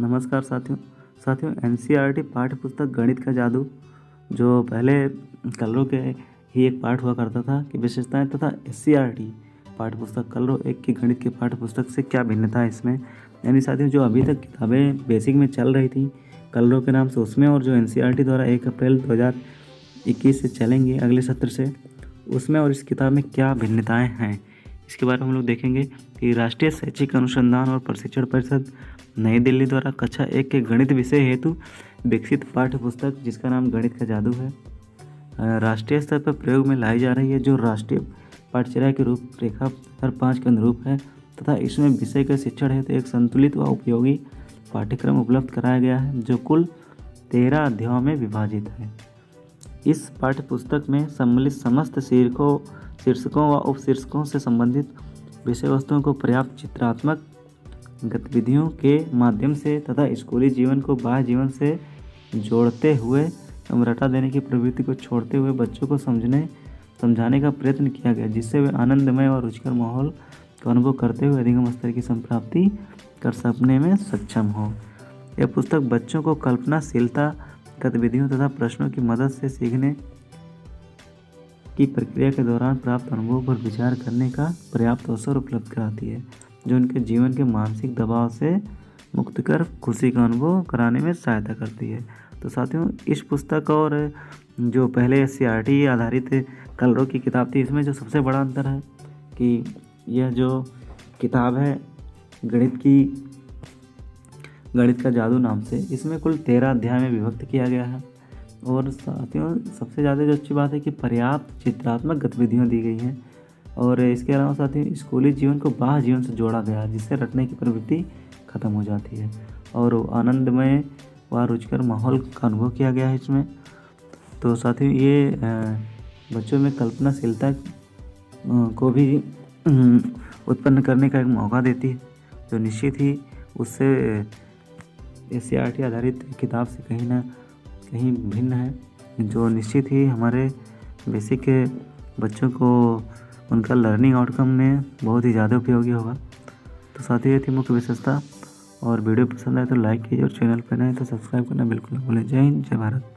नमस्कार साथियों एनसीईआरटी पाठ्य पुस्तक गणित का जादू, जो पहले कलरों के ही एक पाठ हुआ करता था कि विशेषताएं, तथा एससीईआरटी पाठ्य पुस्तक कलरों एक की गणित की पाठ्य पुस्तक से क्या भिन्नता है इसमें। यानी साथियों, जो अभी तक किताबें बेसिक में चल रही थी कलरों के नाम से, उसमें और जो एनसीईआरटी द्वारा 1 अप्रैल 2021 से चलेंगे अगले सत्र से, उसमें और इस किताब में क्या भिन्नताएं हैं, इसके बारे में हम लोग देखेंगे कि राष्ट्रीय शैक्षिक अनुसंधान और प्रशिक्षण परिषद नई दिल्ली द्वारा कक्षा 1 के गणित विषय हेतु विकसित पाठ्य पुस्तक, जिसका नाम गणित का जादू है, राष्ट्रीय स्तर पर प्रयोग में लाई जा रही है, जो राष्ट्रीय पाठ्यचर्या की रूपरेखा 2005 के अनुरूप है, तथा इसमें विषय का शिक्षण हेतु एक संतुलित व उपयोगी पाठ्यक्रम उपलब्ध कराया गया है, जो कुल 13 अध्यायों में विभाजित है। इस पाठ्य पुस्तक में सम्मिलित समस्त शीर्षकों व उपशीर्षकों से संबंधित विषय वस्तुओं को पर्याप्त चित्रात्मक गतिविधियों के माध्यम से तथा स्कूली जीवन को बाह्य जीवन से जोड़ते हुए एवं रटा देने की प्रवृत्ति को छोड़ते हुए बच्चों को समझाने का प्रयत्न किया गया, जिससे वे आनंदमय और रुचिकर माहौल का अनुभव करते हुए अधिगम स्तर की संप्राप्ति कर सकने में सक्षम हो। यह पुस्तक बच्चों को कल्पनाशीलता गतिविधियों तथा प्रश्नों की मदद से सीखने की प्रक्रिया के दौरान प्राप्त अनुभवों पर विचार करने का पर्याप्त अवसर उपलब्ध कराती है, जो उनके जीवन के मानसिक दबाव से मुक्त कर खुशी का अनुभव कराने में सहायता करती है। तो साथियों, इस पुस्तक और जो पहले एससीईआरटी आधारित कलरों की किताब थी, इसमें जो सबसे बड़ा अंतर है कि यह जो किताब है गणित का जादू नाम से, इसमें कुल 13 अध्याय में विभक्त किया गया है। और साथियों, सबसे ज़्यादा जो अच्छी बात है कि पर्याप्त चित्रात्मक गतिविधियाँ दी गई हैं, और इसके अलावा साथियों स्कूली जीवन को बाह्य जीवन से जोड़ा गया है, जिससे रटने की प्रवृत्ति खत्म हो जाती है और आनंदमय व रुचिकर माहौल का अनुभव किया गया है इसमें। तो साथियों, ये बच्चों में कल्पनाशीलता को भी उत्पन्न करने का एक मौका देती है, जो निश्चित ही उससे एससीईआरटी आधारित किताब से कहीं ना कहीं भिन्न है, जो निश्चित ही हमारे बेसिक बच्चों को उनका लर्निंग आउटकम में बहुत ही ज़्यादा उपयोगी होगा। तो साथ ही ये थी मुख्य विशेषता, और वीडियो पसंद आए तो लाइक कीजिए और चैनल पर नए तो सब्सक्राइब करना बिल्कुल ना भूलें। जय हिंद, जय भारत।